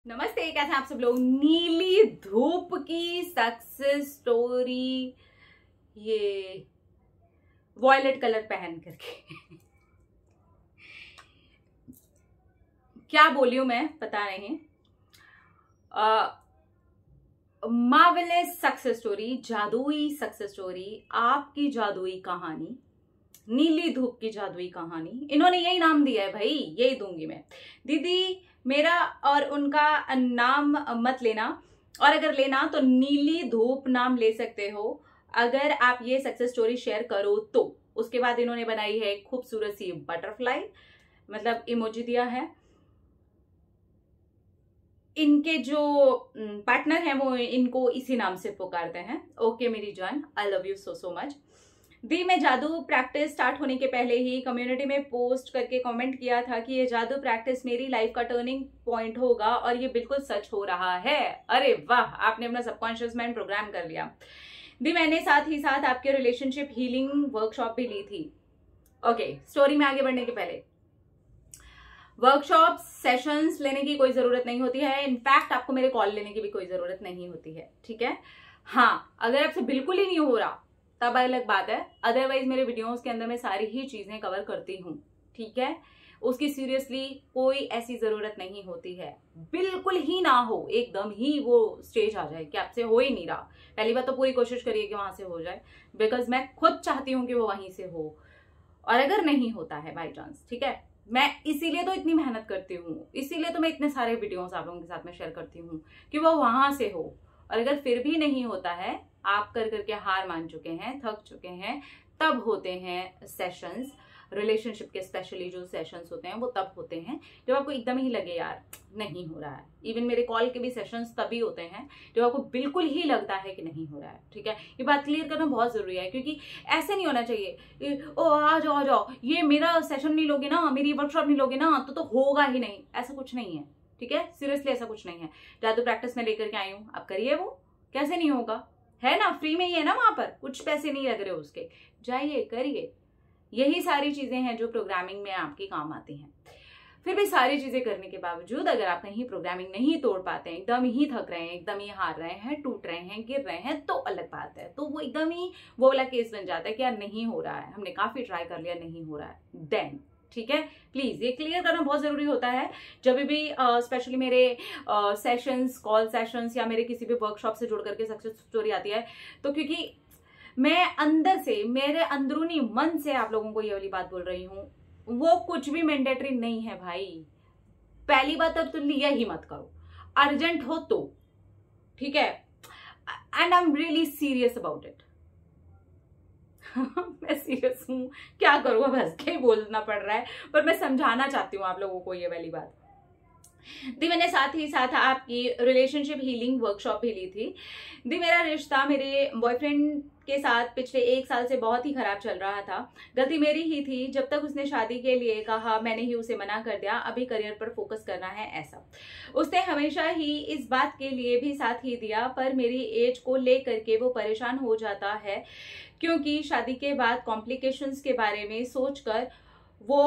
नमस्ते, कैसे हैं आप सब लोग। नीली धूप की सक्सेस स्टोरी, ये वॉयलेट कलर पहन करके क्या बोली हूं मैं पता नहीं। मार्वेलस सक्सेस स्टोरी, जादुई सक्सेस स्टोरी, आपकी जादुई कहानी, नीली धूप की जादुई कहानी। इन्होंने यही नाम दिया है भाई, यही दूंगी मैं। दीदी मेरा और उनका नाम मत लेना, और अगर लेना तो नीली धूप नाम ले सकते हो अगर आप ये सक्सेस स्टोरी शेयर करो तो। उसके बाद इन्होंने बनाई है एक खूबसूरत सी बटरफ्लाई, मतलब इमोजी दिया है। इनके जो पार्टनर हैं वो इनको इसी नाम से पुकारते हैं। ओके मेरी जान, I love you so so much. दी मैं जादू प्रैक्टिस स्टार्ट होने के पहले ही कम्युनिटी में पोस्ट करके कमेंट किया था कि ये जादू प्रैक्टिस मेरी लाइफ का टर्निंग पॉइंट होगा, और ये बिल्कुल सच हो रहा है। अरे वाह, आपने अपना सबकॉन्शियस माइंड प्रोग्राम कर लिया। दी मैंने साथ ही साथ आपके रिलेशनशिप हीलिंग वर्कशॉप भी ली थी। ओके, स्टोरी में आगे बढ़ने के पहले, वर्कशॉप सेशंस लेने की कोई जरूरत नहीं होती है। इनफैक्ट आपको मेरे कॉल लेने की भी कोई जरूरत नहीं होती है, ठीक है। हाँ, अगर आपसे बिल्कुल ही नहीं हो रहा तब अलग बात है, अदरवाइज मेरे वीडियोस के अंदर मैं सारी ही चीजें कवर करती हूँ, ठीक है। उसकी सीरियसली कोई ऐसी जरूरत नहीं होती है। बिल्कुल ही ना हो, एकदम ही वो स्टेज आ जाए कि आपसे हो ही नहीं रहा, पहली बात तो पूरी कोशिश करिए कि वहां से हो जाए, बिकॉज मैं खुद चाहती हूँ कि वो वहीं से हो। और अगर नहीं होता है बाई चांस, ठीक है, मैं इसीलिए तो इतनी मेहनत करती हूँ, इसीलिए तो मैं इतने सारे वीडियोस आप लोगों के साथ में शेयर करती हूँ कि वो वहां से हो। और अगर फिर भी नहीं होता है, आप कर करके हार मान चुके हैं, थक चुके हैं, तब होते हैं सेशंस। रिलेशनशिप के स्पेशली जो सेशंस होते हैं वो तब होते हैं जब आपको एकदम ही लगे यार नहीं हो रहा है। इवन मेरे कॉल के भी सेशंस तभी होते हैं जब आपको बिल्कुल ही लगता है कि नहीं हो रहा है, ठीक है। ये बात क्लियर करना बहुत जरूरी है, क्योंकि ऐसे नहीं होना चाहिए ओ आ जाओ, ये मेरा सेशन नहीं लोगे ना, मेरी वर्कशॉप नहीं लोगे ना तो होगा ही नहीं। ऐसा कुछ नहीं है, ठीक है, सीरियसली ऐसा कुछ नहीं है। जादू प्रैक्टिस में लेकर के आई हूँ, आप करिए, वो कैसे नहीं होगा, है ना, फ्री में ही है ना, वहां पर कुछ पैसे नहीं लग रहे उसके, जाइए करिए। यही सारी चीजें हैं जो प्रोग्रामिंग में आपकी काम आती हैं। फिर भी सारी चीजें करने के बावजूद अगर आप कहीं प्रोग्रामिंग नहीं तोड़ पाते हैं, एकदम ही थक रहे हैं, एकदम ही हार रहे हैं, टूट रहे हैं, गिर रहे हैं, तो अलग बात है। तो वो एकदम ही वो वाला केस बन जाता है कि यार नहीं हो रहा है, हमने काफी ट्राई कर लिया, नहीं हो रहा है, देन ठीक है। प्लीज ये क्लियर करना बहुत जरूरी होता है जब भी स्पेशली मेरे सेशंस, कॉल सेशंस या मेरे किसी भी वर्कशॉप से जुड़ करके सक्सेस स्टोरी आती है, तो क्योंकि मैं अंदर से, मेरे अंदरूनी मन से आप लोगों को ये वाली बात बोल रही हूँ, वो कुछ भी मैंडेटरी नहीं है भाई। पहली बात तो लिया ही मत करो, अर्जेंट हो तो, ठीक है। And I am really serious about it. मैं सीरियस हूं, क्या करूं, अब हंस के ही बोलना पड़ रहा है, पर मैं समझाना चाहती हूँ आप लोगों को ये वाली बात। दी मैंने साथ ही साथ आपकी रिलेशनशिप हीलिंग वर्कशॉप भी ली थी। दी मेरा रिश्ता मेरे बॉयफ्रेंड के साथ पिछले 1 साल से बहुत ही खराब चल रहा था। गलती मेरी ही थी, जब तक उसने शादी के लिए कहा मैंने ही उसे मना कर दिया, अभी करियर पर फोकस करना है ऐसा। उसने हमेशा ही इस बात के लिए भी साथ ही दिया, पर मेरी एज को लेकर के वो परेशान हो जाता है, क्योंकि शादी के बाद कॉम्प्लिकेशंस के बारे में सोचकर, वो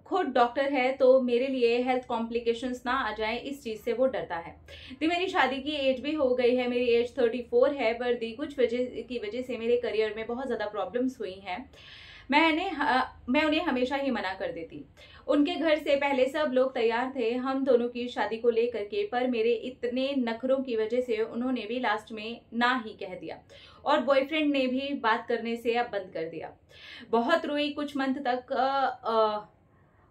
खुद डॉक्टर है तो मेरे लिए हेल्थ कॉम्प्लिकेशंस ना आ जाए इस चीज से वो डरता है। दी मेरी शादी की एज भी हो गई है, मेरी एज 34 है, पर दी कुछ वजह से मेरे करियर में बहुत ज्यादा प्रॉब्लम्स हुई हैं। मैं उन्हें हमेशा ही मना कर देती। उनके घर से पहले सब लोग तैयार थे हम दोनों की शादी को लेकर के, पर मेरे इतने नखरों की वजह से उन्होंने भी लास्ट में ना ही कह दिया, और बॉयफ्रेंड ने भी बात करने से अब बंद कर दिया। बहुत रोई कुछ मंथ तक,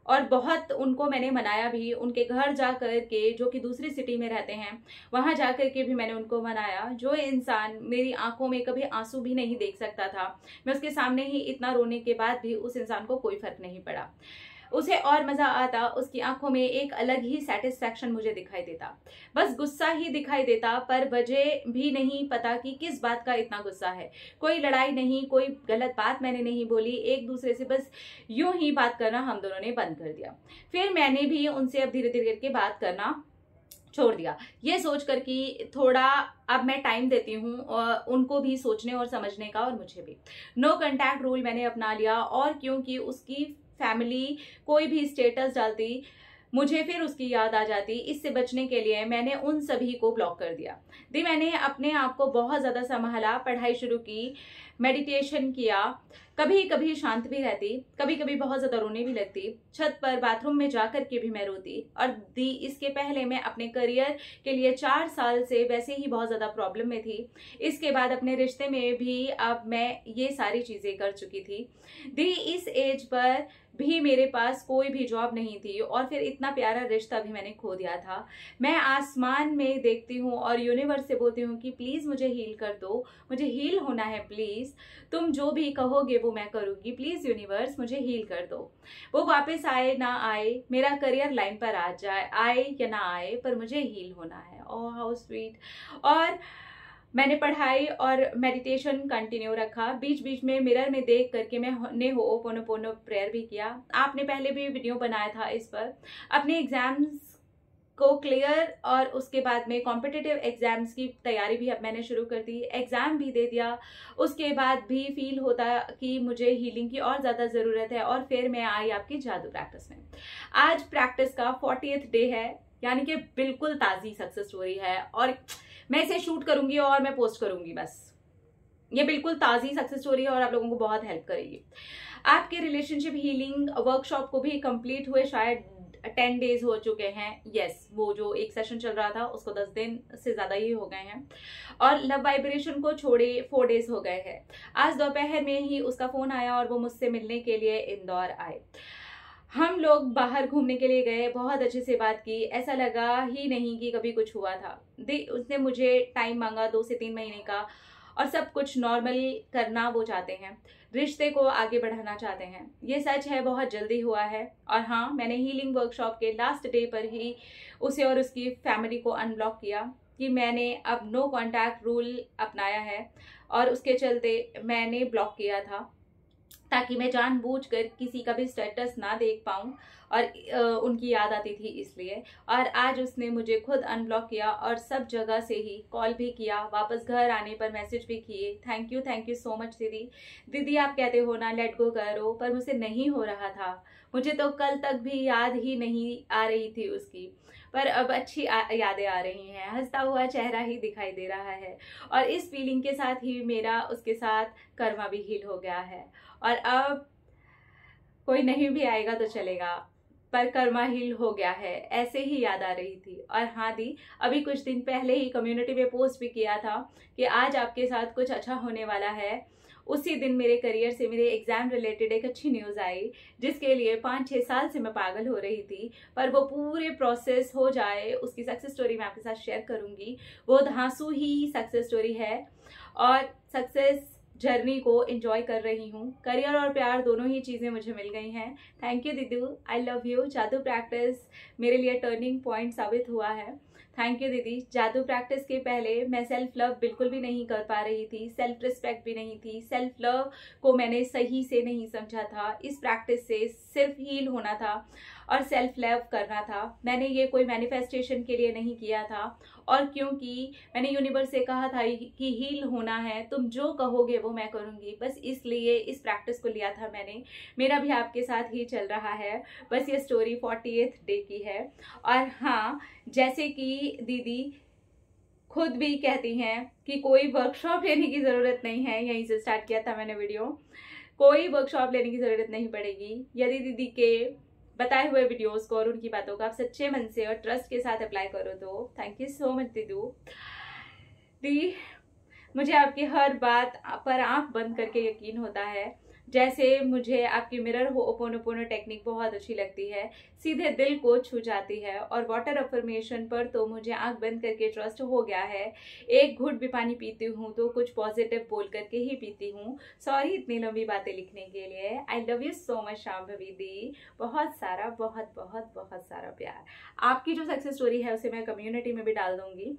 और बहुत उनको मैंने मनाया भी। उनके घर जाकर के, जो कि दूसरी सिटी में रहते हैं, वहां जाकर के भी मैंने उनको मनाया। जो इंसान मेरी आंखों में कभी आंसू भी नहीं देख सकता था, मैं उसके सामने ही इतना रोने के बाद भी उस इंसान को कोई फर्क नहीं पड़ा। उसे और मजा आता, उसकी आंखों में एक अलग ही सेटिस्फैक्शन मुझे दिखाई देता, बस गुस्सा ही दिखाई देता, पर वजह भी नहीं पता कि किस बात का इतना गुस्सा है। कोई लड़ाई नहीं, कोई गलत बात मैंने नहीं बोली, एक दूसरे से बस यूं ही बात करना हम दोनों ने बंद कर दिया। फिर मैंने भी उनसे अब धीरे धीरे करके बात करना छोड़ दिया, ये सोचकर कि थोड़ा अब मैं टाइम देती हूँ उनको भी सोचने और समझने का, और मुझे भी। नो कांटेक्ट रूल मैंने अपना लिया, और क्योंकि उसकी फैमिली कोई भी स्टेटस डालती मुझे फिर उसकी याद आ जाती। इससे बचने के लिए मैंने उन सभी को ब्लॉक कर दिया। दी मैंने अपने आप को बहुत ज़्यादा संभाला, पढ़ाई शुरू की, मेडिटेशन किया, कभी कभी शांत भी रहती, कभी कभी बहुत ज़्यादा रोने भी लगती, छत पर बाथरूम में जाकर के भी मैं रोती। और दी इसके पहले मैं अपने करियर के लिए 4 साल से वैसे ही बहुत ज़्यादा प्रॉब्लम में थी। इसके बाद अपने रिश्ते में भी अब मैं ये सारी चीज़ें कर चुकी थी। दी इस एज पर भी मेरे पास कोई भी जॉब नहीं थी और फिर इतना प्यारा रिश्ता भी मैंने खो दिया था। मैं आसमान में देखती हूँ और यूनिवर्स से बोलती हूँ कि प्लीज़ मुझे हील कर दो, मुझे हील होना है, प्लीज़ तुम जो भी कहोगे वो मैं करूँगी, प्लीज़ यूनिवर्स मुझे हील कर दो। वो वापस आए ना आए, मेरा करियर लाइन पर आ जाए, आए या ना आए, पर मुझे हील होना है। Oh how sweet. और मैंने पढ़ाई और मेडिटेशन कंटिन्यू रखा। बीच बीच में मिरर में देख करके मैंने होओपोनोपोनो प्रेयर भी किया। आपने पहले भी वीडियो बनाया था इस पर। अपने एग्जाम्स को क्लियर और उसके बाद में कॉम्पिटिटिव एग्जाम्स की तैयारी भी अब मैंने शुरू कर दी, एग्जाम भी दे दिया। उसके बाद भी फील होता कि मुझे हीलिंग की और ज़्यादा ज़रूरत है और फिर मैं आई आपकी जादू प्रैक्टिस में। आज प्रैक्टिस का 40th डे है, यानी कि बिल्कुल ताज़ी सक्सेस स्टोरी है और मैं इसे शूट करूंगी और मैं पोस्ट करूंगी। बस ये बिल्कुल ताज़ी सक्सेस स्टोरी है और आप लोगों को बहुत हेल्प करेगी। आपके रिलेशनशिप हीलिंग वर्कशॉप को भी कंप्लीट हुए शायद 10 डेज हो चुके हैं। यस, वो जो एक सेशन चल रहा था उसको 10 दिन से ज़्यादा ही हो गए हैं और लव वाइब्रेशन को छोड़े 4 डेज हो गए हैं। आज दोपहर में ही उसका फ़ोन आया और वो मुझसे मिलने के लिए इंदौर आए। हम लोग बाहर घूमने के लिए गए, बहुत अच्छे से बात की, ऐसा लगा ही नहीं कि कभी कुछ हुआ था। उसने मुझे टाइम मांगा 2 से 3 महीने का और सब कुछ नॉर्मल करना वो चाहते हैं, रिश्ते को आगे बढ़ाना चाहते हैं। ये सच है, बहुत जल्दी हुआ है। और हाँ, मैंने हीलिंग वर्कशॉप के लास्ट डे पर ही उसे और उसकी फैमिली को अनब्लॉक किया कि मैंने अब नो कॉन्टैक्ट रूल अपनाया है और उसके चलते मैंने ब्लॉक किया था ताकि मैं जानबूझकर किसी का भी स्टेटस ना देख पाऊँ और उनकी याद आती थी इसलिए। और आज उसने मुझे खुद अनब्लॉक किया और सब जगह से ही कॉल भी किया, वापस घर आने पर मैसेज भी किए। थैंक यू सो मच दीदी। दीदी आप कहते हो ना लेट गो करो, पर मुझसे नहीं हो रहा था। मुझे तो कल तक भी याद ही नहीं आ रही थी उसकी, पर अब अच्छी यादें आ रही हैं, हंसता हुआ चेहरा ही दिखाई दे रहा है। और इस फीलिंग के साथ ही मेरा उसके साथ कर्मा भी हील हो गया है और अब कोई नहीं भी आएगा तो चलेगा, पर कर्मा हील हो गया है, ऐसे ही याद आ रही थी। और हाँ दी, अभी कुछ दिन पहले ही कम्युनिटी में पोस्ट भी किया था कि आज आपके साथ कुछ अच्छा होने वाला है। उसी दिन मेरे करियर से, मेरे एग्जाम रिलेटेड एक अच्छी न्यूज़ आई जिसके लिए 5-6 साल से मैं पागल हो रही थी, पर वो पूरे प्रोसेस हो जाए उसकी सक्सेस स्टोरी मैं आपके साथ शेयर करूंगी। वो धांसू ही सक्सेस स्टोरी है और सक्सेस जर्नी को एंजॉय कर रही हूँ। करियर और प्यार दोनों ही चीज़ें मुझे मिल गई हैं। थैंक यू दीदी, आई लव यू। जादू प्रैक्टिस मेरे लिए टर्निंग पॉइंट साबित हुआ है। थैंक यू दीदी। जादू प्रैक्टिस के पहले मैं सेल्फ लव बिल्कुल भी नहीं कर पा रही थी, सेल्फ रिस्पेक्ट भी नहीं थी, सेल्फ लव को मैंने सही से नहीं समझा था। इस प्रैक्टिस से सिर्फ हील होना था और सेल्फ लव करना था। मैंने ये कोई मैनिफेस्टेशन के लिए नहीं किया था और क्योंकि मैंने यूनिवर्स से कहा था कि हील होना है, तुम जो कहोगे वो मैं करूँगी, बस इसलिए इस प्रैक्टिस को लिया था मैंने। मेरा भी आपके साथ ही चल रहा है। बस ये स्टोरी 40th डे की है। और हाँ, जैसे कि दीदी खुद भी कहती हैं कि कोई वर्कशॉप लेने की ज़रूरत नहीं है, यहीं से स्टार्ट किया था मैंने वीडियो, कोई वर्कशॉप लेने की ज़रूरत नहीं पड़ेगी यदि दीदी के बताए हुए वीडियोस को और उनकी बातों को आप सच्चे मन से और ट्रस्ट के साथ अप्लाई करो तो। थैंक यू सो मच दीदू। दी, मुझे आपकी हर बात पर आंख बंद करके यकीन होता है। जैसे मुझे आपकी मिरर होओपोनोपोनो टेक्निक बहुत अच्छी लगती है, सीधे दिल को छू जाती है। और वाटर अफर्मेशन पर तो मुझे आंख बंद करके ट्रस्ट हो गया है। एक घूंट भी पानी पीती हूँ तो कुछ पॉजिटिव बोल करके ही पीती हूँ। सॉरी इतनी लंबी बातें लिखने के लिए। I love you so much Shambhavi दी। बहुत सारा बहुत बहुत बहुत सारा प्यार। आपकी जो सक्सेस स्टोरी है उसे मैं कम्युनिटी में भी डाल दूंगी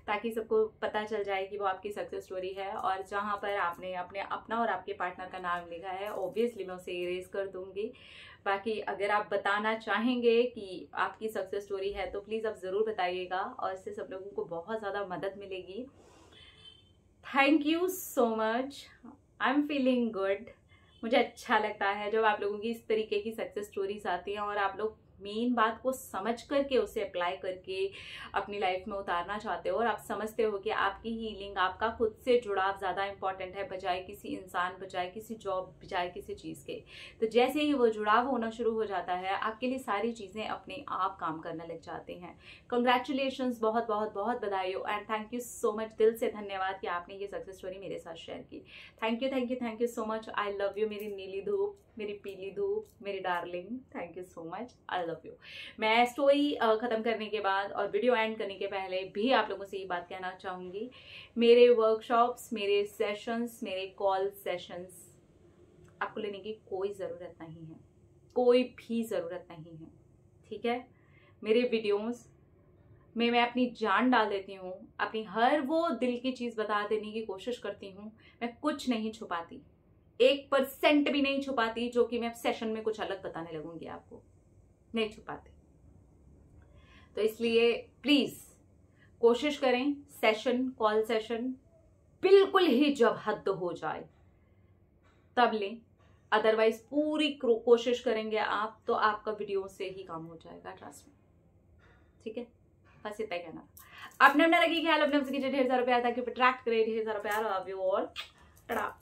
ताकि सबको पता चल जाए कि वो आपकी सक्सेस स्टोरी है। और जहाँ पर आपने अपना और आपके पार्टनर का नाम लिखा है ऑब्वियसली मैं उसे इरेज कर दूंगी। बाकी अगर आप बताना चाहेंगे कि आपकी सक्सेस स्टोरी है तो प्लीज़ आप ज़रूर बताइएगा और इससे सब लोगों को बहुत ज़्यादा मदद मिलेगी। Thank you so much. I am feeling good. मुझे अच्छा लगता है जब आप लोगों की इस तरीके की सक्सेस स्टोरीज आती हैं और आप लोग मेन बात को समझ करके उसे अप्लाई करके अपनी लाइफ में उतारना चाहते हो और आप समझते हो कि आपकी हीलिंग, आपका खुद से जुड़ाव ज़्यादा इंपॉर्टेंट है बजाय किसी इंसान, बजाय किसी जॉब, बजाय किसी चीज़ के। तो जैसे ही वो जुड़ाव होना शुरू हो जाता है, आपके लिए सारी चीज़ें अपने आप काम करने लग जाती हैं। कंग्रेचुलेशंस, बहुत बहुत बहुत बधाई हो and thank you so much, दिल से धन्यवाद कि आपने ये सक्सेस स्टोरी मेरे साथ शेयर की। Thank you thank you thank you so much. I love you मेरी नीली धूप, मेरी पीली धूप, मेरी darling, thank you so much, I love you. मैं स्टोरी खत्म करने के बाद और वीडियो एंड करने के पहले भी आप लोगों से ये बात कहना चाहूंगी, मेरे वर्कशॉप्स, मेरे सेशंस, मेरे कॉल सेशंस आपको लेने की कोई ज़रूरत नहीं है, कोई भी ज़रूरत नहीं है, ठीक है। मेरे वीडियोस में मैं अपनी जान डाल देती हूँ, अपनी हर वो दिल की चीज़ बता देने की कोशिश करती हूँ। मैं कुछ नहीं छुपाती, 1% भी नहीं छुपाती, जो कि मैं सेशन में कुछ अलग बताने लगूंगी आपको, नहीं छुपाती। तो इसलिए प्लीज कोशिश करें सेशन, कॉल सेशन बिल्कुल ही जब हद हो जाए तब लें, अदरवाइज पूरी कोशिश करेंगे आप तो आपका वीडियो से ही काम हो जाएगा, ट्रस्ट में, ठीक है। बस इतना ही कहना। अपने अपना लगी ख्याल, अपने ढेर सारा प्यार ताकि अट्रैक्ट करे ढेर सारा प्यार। Love you all, Tata.